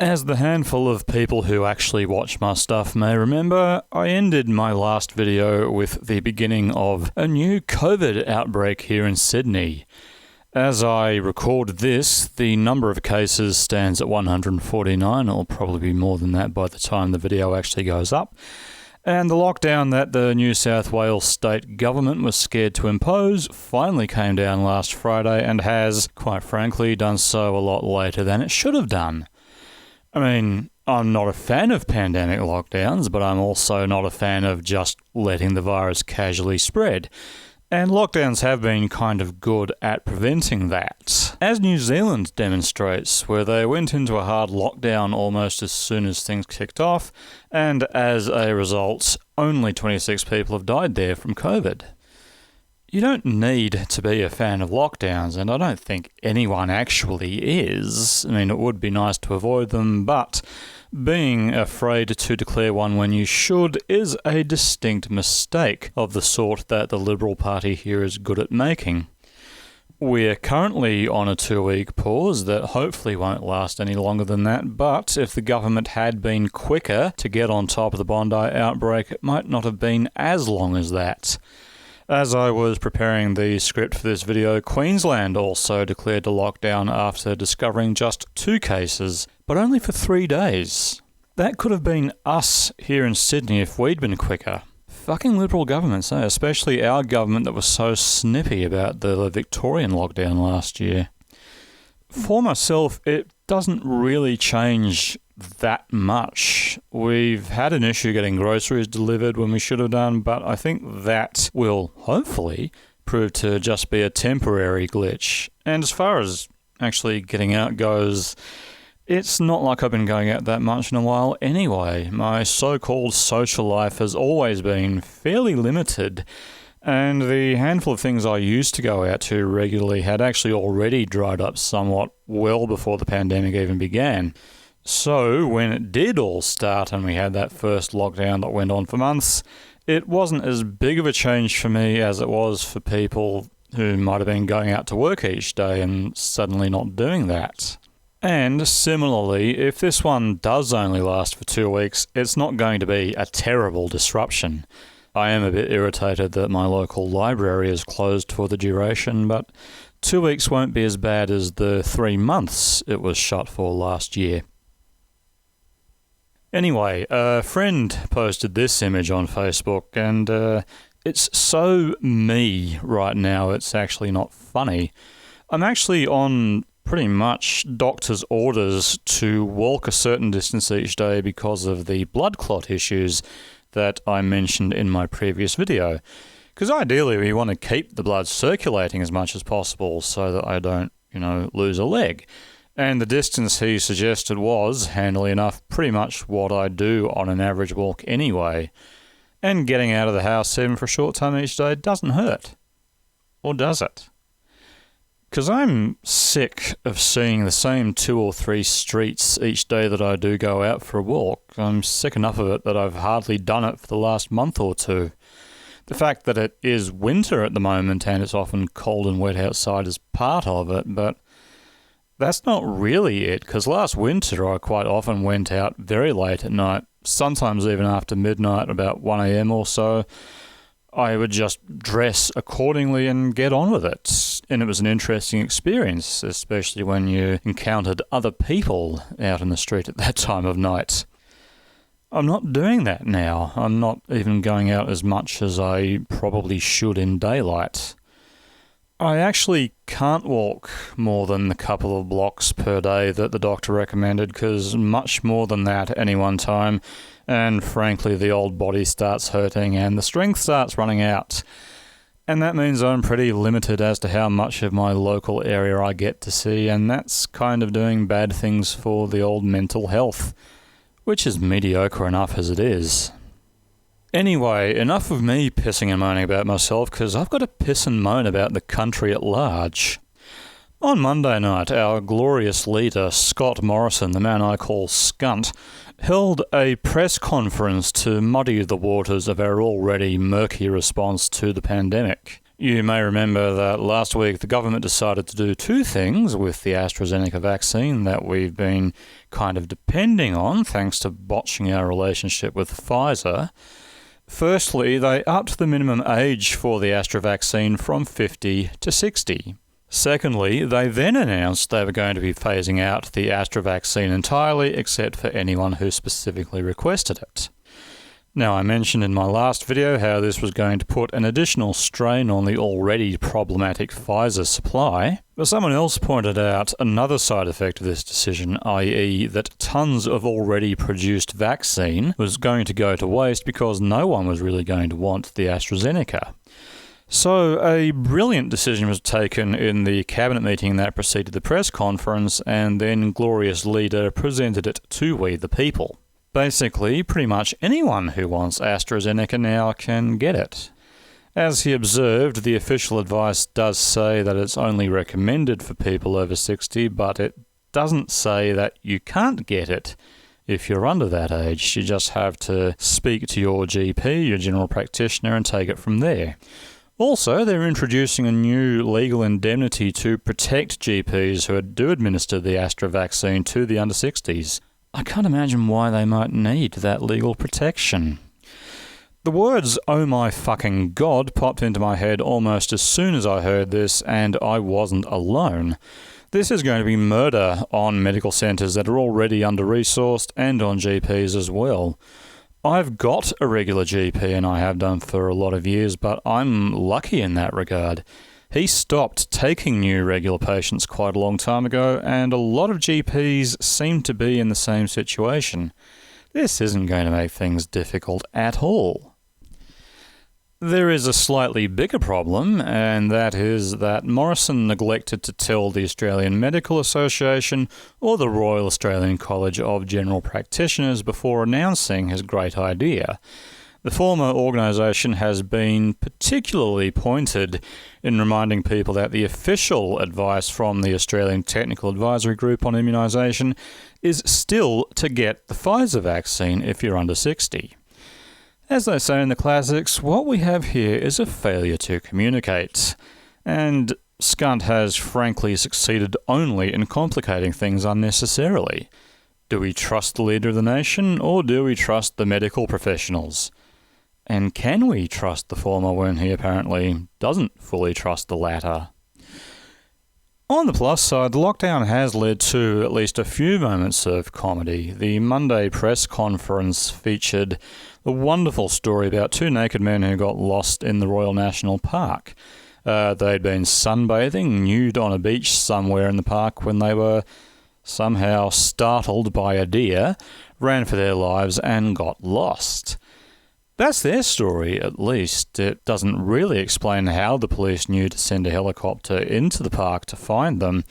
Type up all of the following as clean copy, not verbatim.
As the handful of people who actually watch my stuff may remember, I ended my last video with the beginning of a new COVID outbreak here in Sydney. As I record this, the number of cases stands at 149. It'll probably be more than that by the time the video actually goes up. And the lockdown that the New South Wales state government was scared to impose finally came down last Friday and has, quite frankly, done so a lot later than it should have done. I mean, I'm not a fan of pandemic lockdowns, but I'm also not a fan of just letting the virus casually spread. And lockdowns have been kind of good at preventing that. As New Zealand demonstrates, where they went into a hard lockdown almost as soon as things kicked off, and as a result, only 26 people have died there from COVID. You don't need to be a fan of lockdowns, and I don't think anyone actually is. I mean, it would be nice to avoid them, but being afraid to declare one when you should is a distinct mistake of the sort that the Liberal Party here is good at making. We're currently on a 2-week pause that hopefully won't last any longer than that, but if the government had been quicker to get on top of the Bondi outbreak, it might not have been as long as that. As I was preparing the script for this video, Queensland also declared a lockdown after discovering just 2 cases, but only for 3 days. That could have been us here in Sydney if we'd been quicker. Fucking Liberal governments, eh? Especially our government that was so snippy about the Victorian lockdown last year. For myself, it doesn't really change that much. We've had an issue getting groceries delivered when we should have done, but I think that will hopefully prove to just be a temporary glitch. And as far as actually getting out goes, it's not like I've been going out that much in a while anyway. My so-called social life has always been fairly limited, and the handful of things I used to go out to regularly had actually already dried up somewhat well before the pandemic even began. So, when it did all start and we had that first lockdown that went on for months, it wasn't as big of a change for me as it was for people who might have been going out to work each day and suddenly not doing that. And similarly, if this one does only last for 2 weeks, it's not going to be a terrible disruption. I am a bit irritated that my local library is closed for the duration, but 2 weeks won't be as bad as the 3 months it was shut for last year. Anyway, a friend posted this image on Facebook, and it's so me right now, it's actually not funny. I'm actually on pretty much doctor's orders to walk a certain distance each day because of the blood clot issues that I mentioned in my previous video. Because ideally we want to keep the blood circulating as much as possible so that I don't, lose a leg. And the distance he suggested was, handily enough, pretty much what I do on an average walk anyway. And getting out of the house even for a short time each day doesn't hurt. Or does it? Because I'm sick of seeing the same 2 or 3 streets each day that I do go out for a walk. I'm sick enough of it that I've hardly done it for the last month or 2. The fact that it is winter at the moment and it's often cold and wet outside is part of it, but that's not really it, because last winter I quite often went out very late at night, sometimes even after midnight, about 1 a.m. or so. I would just dress accordingly and get on with it. And it was an interesting experience, especially when you encountered other people out in the street at that time of night. I'm not doing that now. I'm not even going out as much as I probably should in daylight. I actually can't walk more than the couple of blocks per day that the doctor recommended, because much more than that at any one time, and frankly the old body starts hurting and the strength starts running out. And that means I'm pretty limited as to how much of my local area I get to see, and that's kind of doing bad things for the old mental health, which is mediocre enough as it is. Anyway, enough of me pissing and moaning about myself, because I've got to piss and moan about the country at large. On Monday night, our glorious leader, Scott Morrison, the man I call Scunt, held a press conference to muddy the waters of our already murky response to the pandemic. You may remember that last week the government decided to do two things with the AstraZeneca vaccine that we've been kind of depending on thanks to botching our relationship with Pfizer. Firstly, they upped the minimum age for the Astra vaccine from 50 to 60. Secondly, they then announced they were going to be phasing out the Astra vaccine entirely except for anyone who specifically requested it. Now, I mentioned in my last video how this was going to put an additional strain on the already problematic Pfizer supply, but someone else pointed out another side effect of this decision, i.e. that tons of already produced vaccine was going to go to waste because no one was really going to want the AstraZeneca. So a brilliant decision was taken in the cabinet meeting that preceded the press conference, and then glorious leader presented it to we the people. Basically, pretty much anyone who wants AstraZeneca now can get it. As he observed, the official advice does say that it's only recommended for people over 60, but it doesn't say that you can't get it if you're under that age. You just have to speak to your GP, your general practitioner, and take it from there. Also, they're introducing a new legal indemnity to protect GPs who do administer the Astra vaccine to the under 60s. I can't imagine why they might need that legal protection. The words, "oh my fucking god," popped into my head almost as soon as I heard this, and I wasn't alone. This is going to be murder on medical centres that are already under-resourced and on GPs as well. I've got a regular GP and I have done for a lot of years, but I'm lucky in that regard. He stopped taking new regular patients quite a long time ago, and a lot of GPs seem to be in the same situation. This isn't going to make things difficult at all. There is a slightly bigger problem, and that is that Morrison neglected to tell the Australian Medical Association or the Royal Australian College of General Practitioners before announcing his great idea. The former organisation has been particularly pointed in reminding people that the official advice from the Australian Technical Advisory Group on immunisation is still to get the Pfizer vaccine if you're under 60. As they say in the classics, what we have here is a failure to communicate. And Scunt has frankly succeeded only in complicating things unnecessarily. Do we trust the leader of the nation, or do we trust the medical professionals? And can we trust the former when he apparently doesn't fully trust the latter? On the plus side, the lockdown has led to at least a few moments of comedy. The Monday press conference featured the wonderful story about two naked men who got lost in the Royal National Park. They'd been sunbathing nude on a beach somewhere in the park when they were somehow startled by a deer, ran for their lives and got lost. That's their story, at least. It doesn't really explain how the police knew to send a helicopter into the park to find them,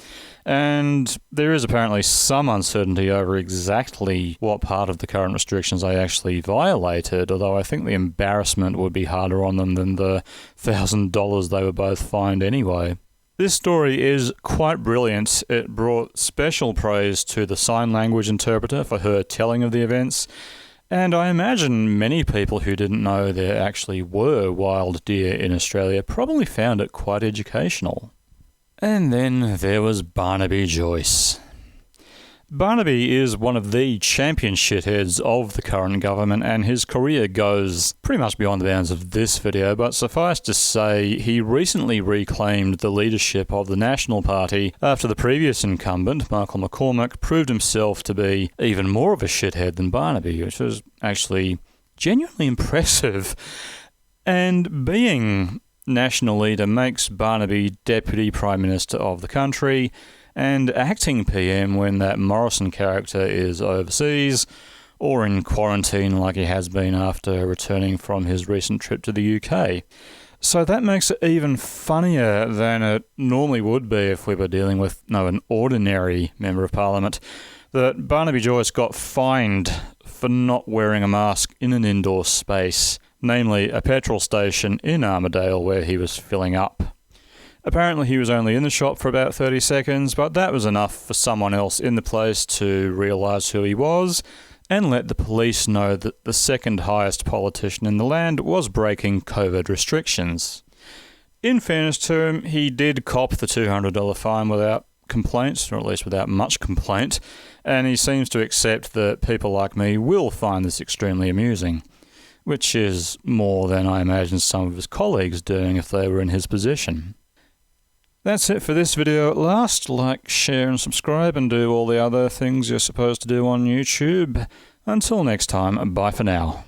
and there is apparently some uncertainty over exactly what part of the current restrictions they actually violated, although I think the embarrassment would be harder on them than the $1,000 they were both fined anyway. This story is quite brilliant. It brought special praise to the sign language interpreter for her telling of the events, and I imagine many people who didn't know there actually were wild deer in Australia probably found it quite educational. And then there was Barnaby Joyce. Barnaby is one of the champion shitheads of the current government, and his career goes pretty much beyond the bounds of this video, but suffice to say, he recently reclaimed the leadership of the National Party after the previous incumbent, Michael McCormack, proved himself to be even more of a shithead than Barnaby, which was actually genuinely impressive. And being national leader makes Barnaby Deputy Prime Minister of the country, and acting PM when that Morrison character is overseas, or in quarantine like he has been after returning from his recent trip to the UK. So that makes it even funnier than it normally would be if we were dealing with an ordinary Member of Parliament, that Barnaby Joyce got fined for not wearing a mask in an indoor space, namely a petrol station in Armidale where he was filling up. Apparently he was only in the shop for about 30 seconds, but that was enough for someone else in the place to realise who he was and let the police know that the second highest politician in the land was breaking COVID restrictions. In fairness to him, he did cop the $200 fine without complaints, or at least without much complaint, and he seems to accept that people like me will find this extremely amusing, which is more than I imagine some of his colleagues doing if they were in his position. That's it for this video at last. Like, share and subscribe, and do all the other things you're supposed to do on YouTube. Until next time, bye for now.